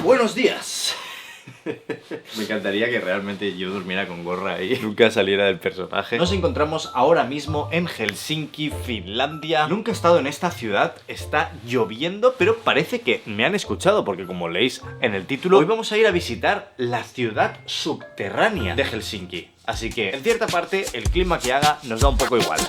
Buenos días. Me encantaría que realmente yo durmiera con gorra y nunca saliera del personaje. Nos encontramos ahora mismo en Helsinki, Finlandia. Nunca he estado en esta ciudad, está lloviendo, pero parece que me han escuchado porque, como leéis en el título, hoy vamos a ir a visitar la ciudad subterránea de Helsinki. Así que, en cierta parte, el clima que haga nos da un poco igual.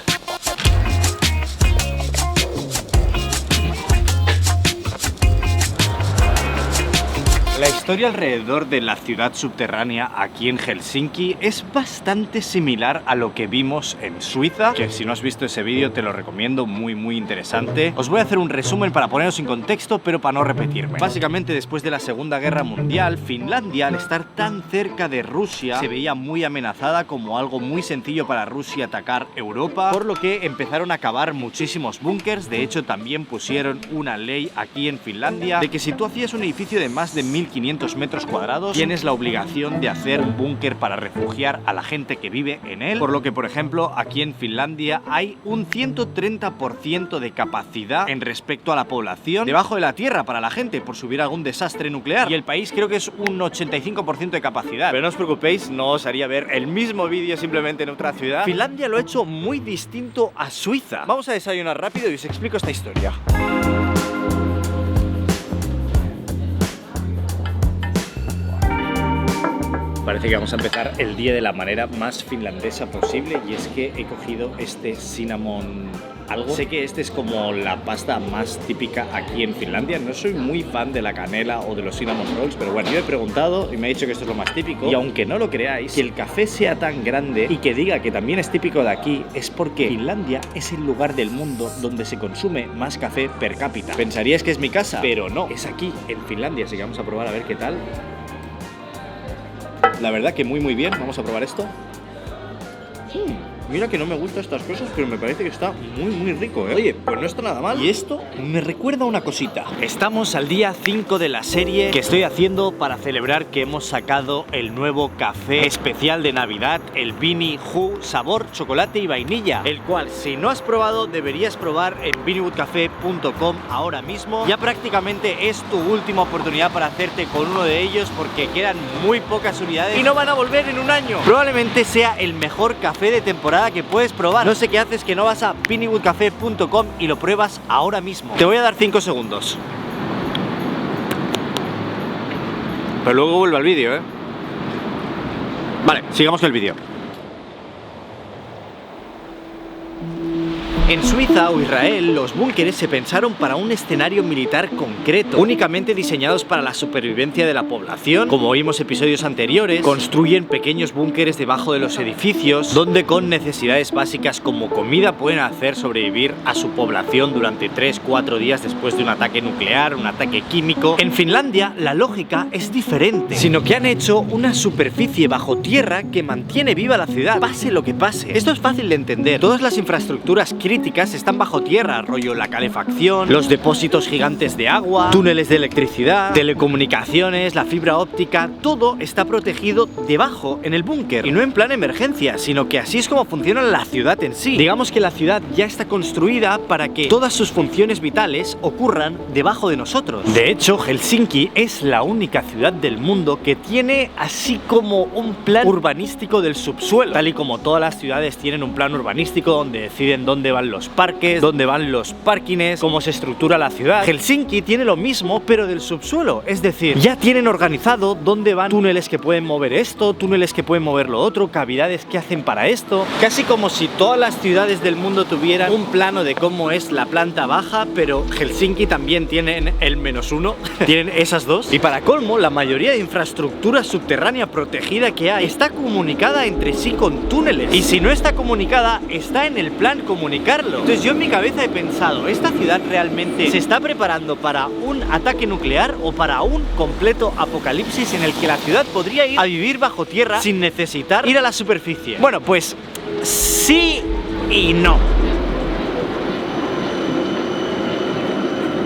La historia alrededor de la ciudad subterránea aquí en Helsinki es bastante similar a lo que vimos en Suiza, que si no has visto ese vídeo te lo recomiendo, muy interesante. Os voy a hacer un resumen para poneros en contexto, pero para no repetirme. Básicamente, después de la Segunda Guerra Mundial, Finlandia, al estar tan cerca de Rusia, se veía muy amenazada, como algo muy sencillo para Rusia atacar Europa, por lo que empezaron a cavar muchísimos búnkers. De hecho, también pusieron una ley aquí en Finlandia de que si tú hacías un edificio de más de 1500 metros cuadrados, tienes la obligación de hacer un búnker para refugiar a la gente que vive en él, por lo que, por ejemplo, aquí en Finlandia hay un 130% de capacidad en respecto a la población debajo de la tierra para la gente, por si hubiera algún desastre nuclear, y el país creo que es un 85% de capacidad. Pero no os preocupéis, no os haría ver el mismo vídeo simplemente en otra ciudad. Finlandia lo ha hecho muy distinto a Suiza. Vamos a desayunar rápido y os explico esta historia. Parece que vamos a empezar el día de la manera más finlandesa posible, y es que he cogido este cinnamon algo. Sé que este es como la pasta más típica aquí en Finlandia. No soy muy fan de la canela o de los cinnamon rolls, pero bueno, yo he preguntado y me ha dicho que esto es lo más típico. Y aunque no lo creáis, que el café sea tan grande y que diga que también es típico de aquí, es porque Finlandia es el lugar del mundo donde se consume más café per cápita. Pensaríais que es mi casa, pero no, es aquí en Finlandia, así que vamos a probar a ver qué tal. La verdad que muy bien, vamos a probar esto. Mira que no me gustan estas cosas, pero me parece que está muy rico, ¿eh? Oye, pues no está nada mal. Y esto me recuerda a una cosita. Estamos al día 5 de la serie que estoy haciendo para celebrar que hemos sacado el nuevo café especial de Navidad, el Beanie Who sabor chocolate y vainilla, el cual, si no has probado, deberías probar en beaniewoodcafe.com ahora mismo. Ya prácticamente es tu última oportunidad para hacerte con uno de ellos, porque quedan muy pocas unidades y no van a volver en un año. Probablemente sea el mejor café de temporada que puedes probar. No sé qué haces que no vas a beaniewoodcafe.com y lo pruebas ahora mismo. Te voy a dar 5 segundos. Pero luego vuelve al vídeo, ¿eh? Vale, sigamos con el vídeo. En Suiza o Israel, los búnkeres se pensaron para un escenario militar concreto, únicamente diseñados para la supervivencia de la población. Como vimos en episodios anteriores, construyen pequeños búnkeres debajo de los edificios, donde con necesidades básicas como comida pueden hacer sobrevivir a su población durante 3-4 días después de un ataque nuclear, un ataque químico. En Finlandia, la lógica es diferente, sino que han hecho una superficie bajo tierra que mantiene viva la ciudad, pase lo que pase. Esto es fácil de entender. Todas las infraestructuras críticas están bajo tierra, rollo la calefacción, los depósitos gigantes de agua, túneles de electricidad, telecomunicaciones, la fibra óptica, todo está protegido debajo en el búnker, y no en plan emergencia, sino que así es como funciona la ciudad en sí. Digamos que la ciudad ya está construida para que todas sus funciones vitales ocurran debajo de nosotros. De hecho, Helsinki es la única ciudad del mundo que tiene así como un plan urbanístico del subsuelo, tal y como todas las ciudades tienen un plan urbanístico donde deciden dónde van los parques, dónde van los parkings, cómo se estructura la ciudad. Helsinki tiene lo mismo, pero del subsuelo, es decir, ya tienen organizado dónde van túneles que pueden mover esto, túneles que pueden mover lo otro, cavidades que hacen para esto, casi como si todas las ciudades del mundo tuvieran un plano de cómo es la planta baja, pero Helsinki también tienen el -1, tienen esas dos, y para colmo, la mayoría de infraestructura subterránea protegida que hay está comunicada entre sí con túneles, y si no está comunicada, está en el plan comunicarlo. Entonces yo en mi cabeza he pensado, ¿esta ciudad realmente se está preparando para un ataque nuclear o para un completo apocalipsis en el que la ciudad podría ir a vivir bajo tierra sin necesitar ir a la superficie? Bueno, pues sí y no.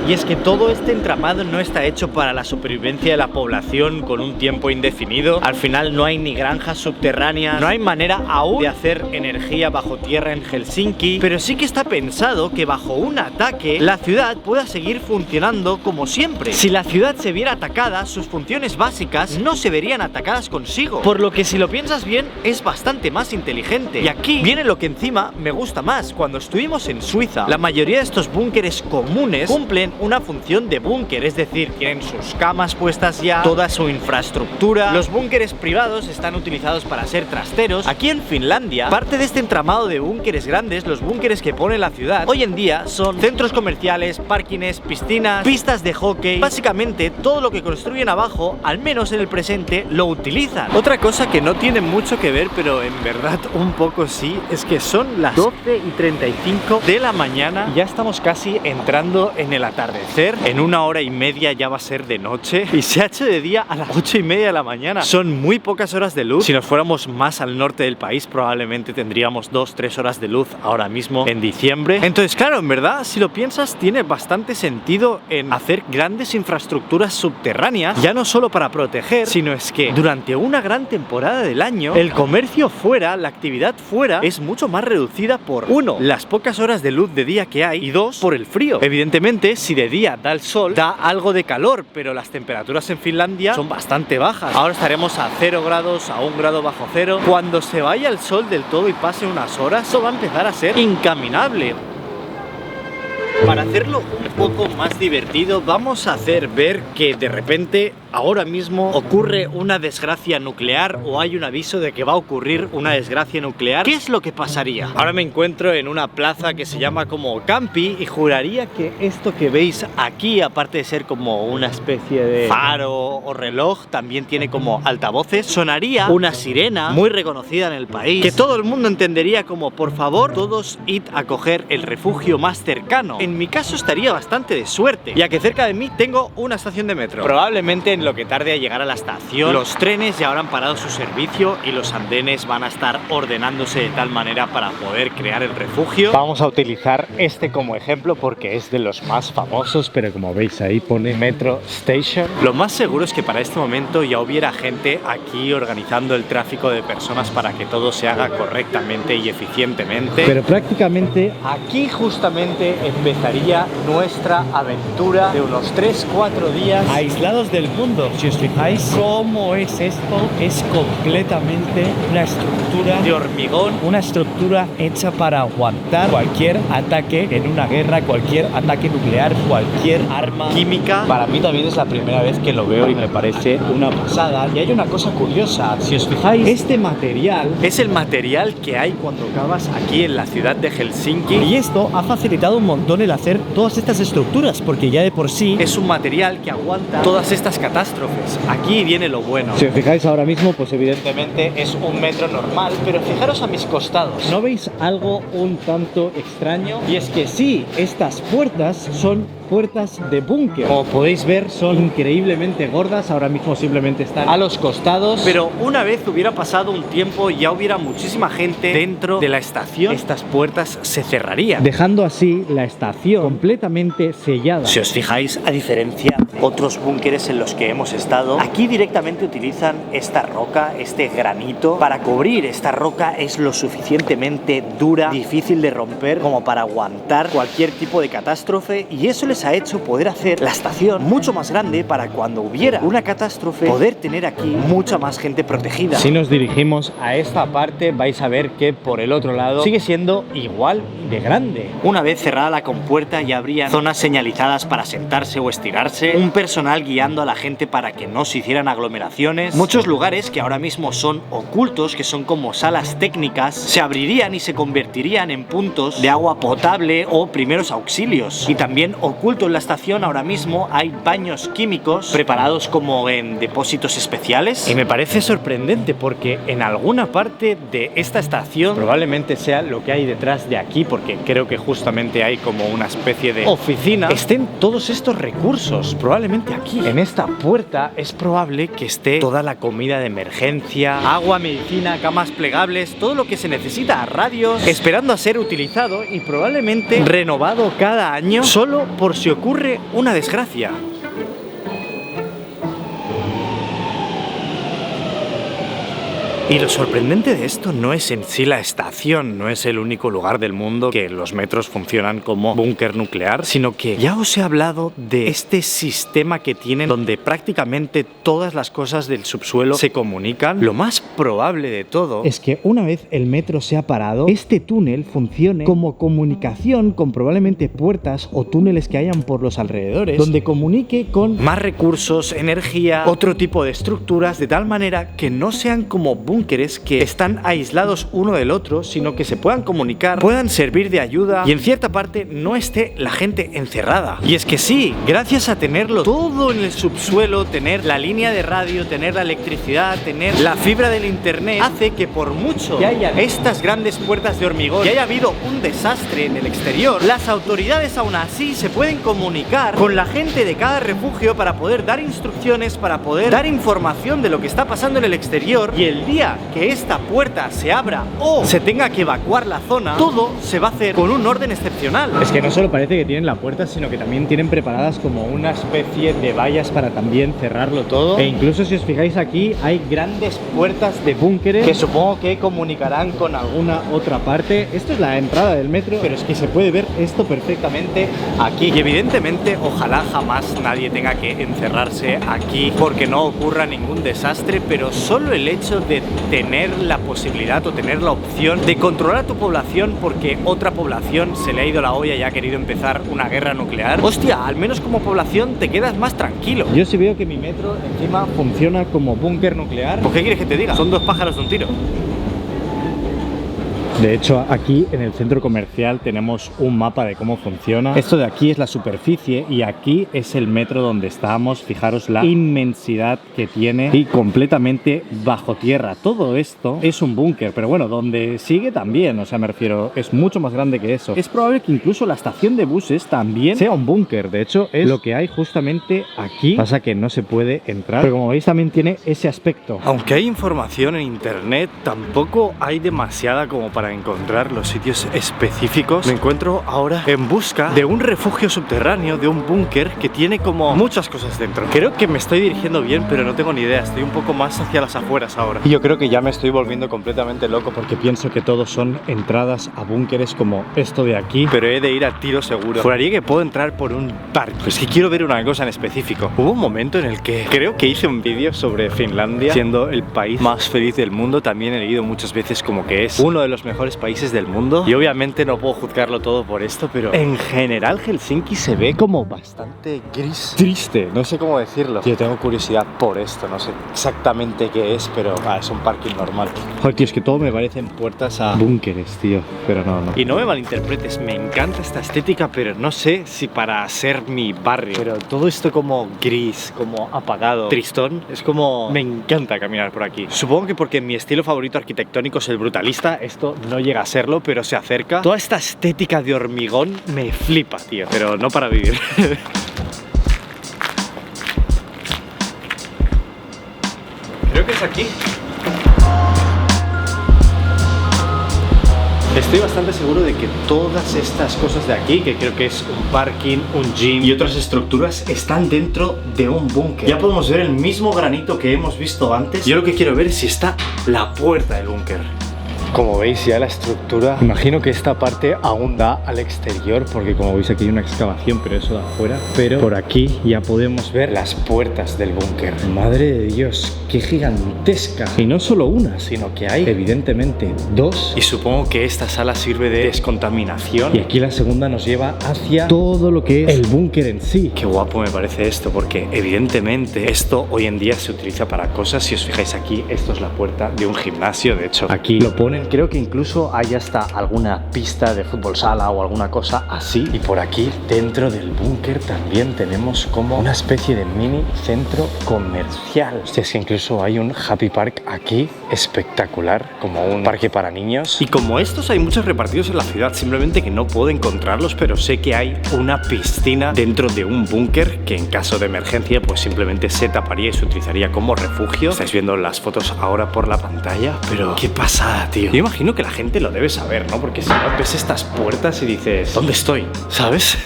Y es que todo este entramado no está hecho para la supervivencia de la población con un tiempo indefinido. Al final no hay ni granjas subterráneas, no hay manera aún de hacer energía bajo tierra en Helsinki, pero sí que está pensado que bajo un ataque la ciudad pueda seguir funcionando como siempre. Si la ciudad se viera atacada, sus funciones básicas no se verían atacadas consigo, por lo que si lo piensas bien es bastante más inteligente. Y aquí viene lo que encima me gusta más. Cuando estuvimos en Suiza, la mayoría de estos búnkeres comunes cumplen una función de búnker, es decir, tienen sus camas puestas ya, toda su infraestructura. Los búnkeres privados están utilizados para ser trasteros. Aquí en Finlandia, parte de este entramado de búnkeres grandes, los búnkeres que pone la ciudad, hoy en día son centros comerciales, parkings, piscinas, pistas de hockey. Básicamente todo lo que construyen abajo, al menos en el presente, lo utilizan. Otra cosa que no tiene mucho que ver, pero en verdad un poco sí, es que son las 12:35 de la mañana y ya estamos casi entrando en el atardecer. En 1 hora y media ya va a ser de noche y se ha hecho de día a las 8:30 de la mañana. Son muy pocas horas de luz. Si nos fuéramos más al norte del país, probablemente tendríamos 2-3 horas de luz ahora mismo en diciembre. Entonces, claro, en verdad, si lo piensas, tiene bastante sentido en hacer grandes infraestructuras subterráneas, ya no solo para proteger, sino es que durante una gran temporada del año, el comercio fuera, la actividad fuera, es mucho más reducida por, 1, las pocas horas de luz de día que hay, y 2, por el frío. Evidentemente, si de día da el sol, da algo de calor, pero las temperaturas en Finlandia son bastante bajas. Ahora estaremos a 0 grados, a 1 grado bajo cero. Cuando se vaya el sol del todo y pase unas horas, eso va a empezar a ser incaminable. Para hacerlo un poco más divertido, vamos a hacer ver que de repente ahora mismo ocurre una desgracia nuclear o hay un aviso de que va a ocurrir una desgracia nuclear. ¿Qué es lo que pasaría? Ahora me encuentro en una plaza que se llama como Campi y juraría que esto que veis aquí, aparte de ser como una especie de faro o reloj, también tiene como altavoces. Sonaría una sirena muy reconocida en el país, que todo el mundo entendería como: por favor, todos id a coger el refugio más cercano. En mi caso estaría bastante de suerte, ya que cerca de mí tengo una estación de metro. Probablemente en lo que tarde a llegar a la estación, los trenes ya habrán parado su servicio y los andenes van a estar ordenándose de tal manera para poder crear el refugio. Vamos a utilizar este como ejemplo porque es de los más famosos, pero como veis ahí pone Metro Station. Lo más seguro es que para este momento ya hubiera gente aquí organizando el tráfico de personas para que todo se haga correctamente y eficientemente, pero prácticamente aquí justamente empezaría nuestra aventura de unos 3-4 días aislados del mundo. Si os fijáis cómo es esto, es completamente una estructura de hormigón, una estructura hecha para aguantar cualquier ataque en una guerra, cualquier ataque nuclear, cualquier arma química. Para mí también es la primera vez que lo veo y me parece una pasada. Y hay una cosa curiosa, si os fijáis, este material es el material que hay cuando cavas aquí en la ciudad de Helsinki, y esto ha facilitado un montón el hacer todas estas estructuras, porque ya de por sí es un material que aguanta todas estas catástrofes. Aquí viene lo bueno. Si os fijáis ahora mismo, pues evidentemente es un metro normal, pero fijaros a mis costados. ¿No veis algo un tanto extraño? Y es que sí, estas puertas son puertas de búnker. Como podéis ver, son increíblemente gordas. Ahora mismo simplemente están a los costados, pero una vez hubiera pasado un tiempo y ya hubiera muchísima gente dentro de la estación, estas puertas se cerrarían, dejando así la estación completamente sellada. Si os fijáis, a diferencia de otros búnkeres en los que hemos estado, aquí directamente utilizan esta roca, este granito, para cubrir. Esta roca es lo suficientemente dura, difícil de romper, como para aguantar cualquier tipo de catástrofe, y eso les ha hecho poder hacer la estación mucho más grande para cuando hubiera una catástrofe poder tener aquí mucha más gente protegida. Si nos dirigimos a esta parte, vais a ver que por el otro lado sigue siendo igual de grande. Una vez cerrada la compuerta ya habría zonas señalizadas para sentarse o estirarse, un personal guiando a la gente para que no se hicieran aglomeraciones. Muchos lugares que ahora mismo son ocultos, que son como salas técnicas, se abrirían y se convertirían en puntos de agua potable o primeros auxilios. Y también oculto en la estación ahora mismo hay baños químicos preparados como en depósitos especiales, y me parece sorprendente porque en alguna parte de esta estación, probablemente sea lo que hay detrás de aquí, porque creo que justamente hay como una especie de oficina, estén todos estos recursos, probablemente aquí. En esta puerta es probable que esté toda la comida de emergencia, agua, medicina, camas plegables, todo lo que se necesita, radios, esperando a ser utilizado y probablemente renovado cada año solo por si ocurre una desgracia. Y lo sorprendente de esto no es en sí la estación, no es el único lugar del mundo que los metros funcionan como búnker nuclear, sino que ya os he hablado de este sistema que tienen donde prácticamente todas las cosas del subsuelo se comunican. Lo más probable de todo es que una vez el metro se ha parado, este túnel funcione como comunicación con probablemente puertas o túneles que hayan por los alrededores, donde comunique con más recursos, energía, otro tipo de estructuras, de tal manera que no sean como búnkeres que están aislados uno del otro, sino que se puedan comunicar, puedan servir de ayuda y en cierta parte no esté la gente encerrada. Y es que sí, gracias a tenerlo todo en el subsuelo, tener la línea de radio, tener la electricidad, tener la fibra del internet, hace que por mucho que haya estas grandes puertas de hormigón y haya habido un desastre en el exterior, las autoridades aún así se pueden comunicar con la gente de cada refugio para poder dar instrucciones, para poder dar información de lo que está pasando en el exterior. Y el día que esta puerta se abra o se tenga que evacuar la zona, todo se va a hacer con un orden excepcional. Es que no solo parece que tienen la puerta, sino que también tienen preparadas como una especie de vallas para también cerrarlo todo. E incluso si os fijáis aquí hay grandes puertas de búnkeres que supongo que comunicarán con alguna otra parte. Esto es la entrada del metro, pero es que se puede ver esto perfectamente aquí. Y evidentemente ojalá jamás nadie tenga que encerrarse aquí porque no ocurra ningún desastre, pero solo el hecho de tener la posibilidad o tener la opción de controlar a tu población porque otra población se le ha ido la olla y ha querido empezar una guerra nuclear, hostia, al menos como población te quedas más tranquilo. Yo sí veo que mi metro encima funciona como búnker nuclear. ¿Pues qué quieres que te diga? Son dos pájaros de un tiro. De hecho, aquí en el centro comercial tenemos un mapa de cómo funciona. Esto de aquí es la superficie y aquí es el metro donde estábamos. Fijaros la inmensidad que tiene y completamente bajo tierra. Todo esto es un búnker, pero bueno, donde sigue también, o sea, me refiero, es mucho más grande que eso. Es probable que incluso la estación de buses también sea un búnker. De hecho, es lo que hay justamente aquí. Pasa que no se puede entrar, pero como veis también tiene ese aspecto. Aunque hay información en internet, tampoco hay demasiada como para encontrar los sitios específicos. Me encuentro ahora en busca de un refugio subterráneo, de un búnker que tiene como muchas cosas dentro. Creo que me estoy dirigiendo bien, pero no tengo ni idea. Estoy un poco más hacia las afueras ahora. Y yo creo que ya me estoy volviendo completamente loco porque pienso que todos son entradas a búnkeres como esto de aquí, pero he de ir a tiro seguro. Juraría que puedo entrar por un parque. Pero es que quiero ver una cosa en específico. Hubo un momento en el que creo que hice un vídeo sobre Finlandia siendo el país más feliz del mundo. También he leído muchas veces como que es uno de los mejores países del mundo y obviamente no puedo juzgarlo todo por esto, pero en general Helsinki se ve como bastante gris, triste, no sé cómo decirlo. Yo tengo curiosidad por esto, no sé exactamente qué es, pero es un parking normal. Joder, tío, es que todo me parecen puertas a búnkeres, tío, pero no. Y no me malinterpretes, me encanta esta estética, pero no sé si para ser mi barrio, pero todo esto como gris, como apagado, tristón, es como... me encanta caminar por aquí. Supongo que porque mi estilo favorito arquitectónico es el brutalista, esto no llega a serlo, pero se acerca. Toda esta estética de hormigón me flipa, tío, pero no para vivir. Creo que es aquí. Estoy bastante seguro de que todas estas cosas de aquí, que creo que es un parking, un gym y otras estructuras, están dentro de un búnker. Ya podemos ver el mismo granito que hemos visto antes. Yo lo que quiero ver es si está la puerta del búnker. Como veis ya la estructura, imagino que esta parte aún da al exterior porque como veis aquí hay una excavación, pero eso da afuera. Pero por aquí ya podemos ver las puertas del búnker. Madre de Dios, qué gigantesca. Y no solo una, sino que hay evidentemente dos. Y supongo que esta sala sirve de descontaminación. Y aquí la segunda nos lleva hacia todo lo que es el búnker en sí. Qué guapo me parece esto porque evidentemente esto hoy en día se utiliza para cosas. Si os fijáis aquí, esto es la puerta de un gimnasio. De hecho, aquí lo ponen bien. Creo que incluso hay hasta alguna pista de fútbol sala o alguna cosa así. Y por aquí, dentro del búnker, también tenemos como una especie de mini centro comercial. Hostia, es que incluso hay un Happy Park aquí espectacular, como un parque para niños. Y como estos hay muchos repartidos en la ciudad, simplemente que no puedo encontrarlos, pero sé que hay una piscina dentro de un búnker que en caso de emergencia pues simplemente se taparía y se utilizaría como refugio. Estáis viendo las fotos ahora por la pantalla, pero qué pasada, tío. Yo imagino que la gente lo debe saber, ¿no? Porque si no ves estas puertas y dices, ¿dónde estoy? ¿Sabes?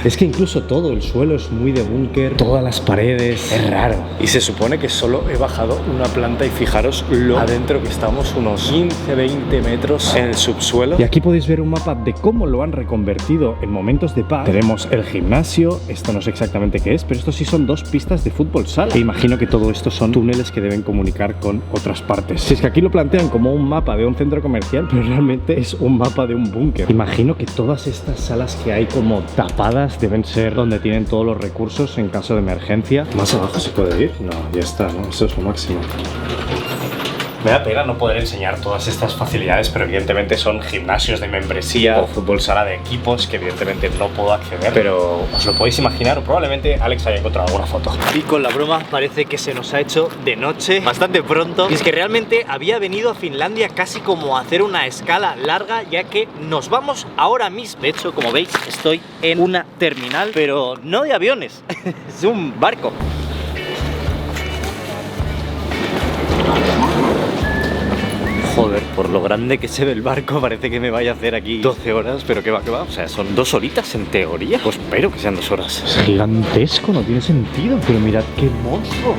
Es que incluso todo el suelo es muy de búnker, todas las paredes, es raro. Y se supone que solo he bajado una planta y fijaros lo adentro que estamos, unos 15-20 metros en el subsuelo. Y aquí podéis ver un mapa de cómo lo han reconvertido en momentos de paz. Tenemos el gimnasio, esto no sé exactamente qué es, pero esto sí son dos pistas de fútbol sala. E imagino que todo esto son túneles que deben comunicar con otras partes. Si es que aquí lo plantean como un mapa de un centro comercial, pero realmente es un mapa de un búnker. Imagino que todas estas salas que hay como tapadas deben ser donde tienen todos los recursos en caso de emergencia. ¿Más abajo se puede ir? No, ya está, ¿no? Eso es lo máximo. Me da pena no poder enseñar todas estas facilidades, pero evidentemente son gimnasios de membresía o fútbol sala de equipos que evidentemente no puedo acceder, pero os lo podéis imaginar o probablemente Alex haya encontrado alguna foto. Y con la broma parece que se nos ha hecho de noche bastante pronto, y es que realmente había venido a Finlandia casi como a hacer una escala larga, ya que nos vamos ahora mismo. De hecho, como veis, estoy en una terminal, pero no de aviones, es un barco. Joder, por lo grande que se ve el barco parece que me vaya a hacer aquí 12 horas, pero que va, o sea, son 2 horitas en teoría. Pues espero que sean 2 horas. Es gigantesco, no tiene sentido, pero mirad qué monstruo.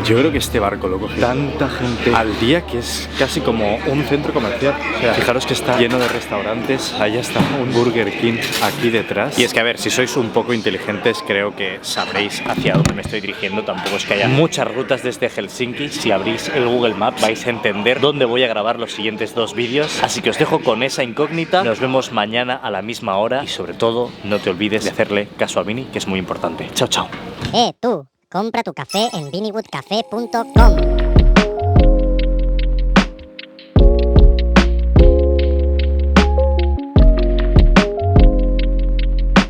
Yo creo que este barco lo coge tanta gente al día que es casi como un centro comercial. O sea, fijaros que está lleno de restaurantes. Allá está un Burger King aquí detrás. Y es que, a ver, si sois un poco inteligentes, creo que sabréis hacia dónde me estoy dirigiendo. Tampoco es que haya muchas rutas desde Helsinki. Si abrís el Google Maps vais a entender dónde voy a grabar los siguientes 2 vídeos. Así que os dejo con esa incógnita. Nos vemos mañana a la misma hora. Y sobre todo, no te olvides de hacerle caso a Vini, que es muy importante. Chao, chao. Tú, compra tu café en vinnywoodcafe.com.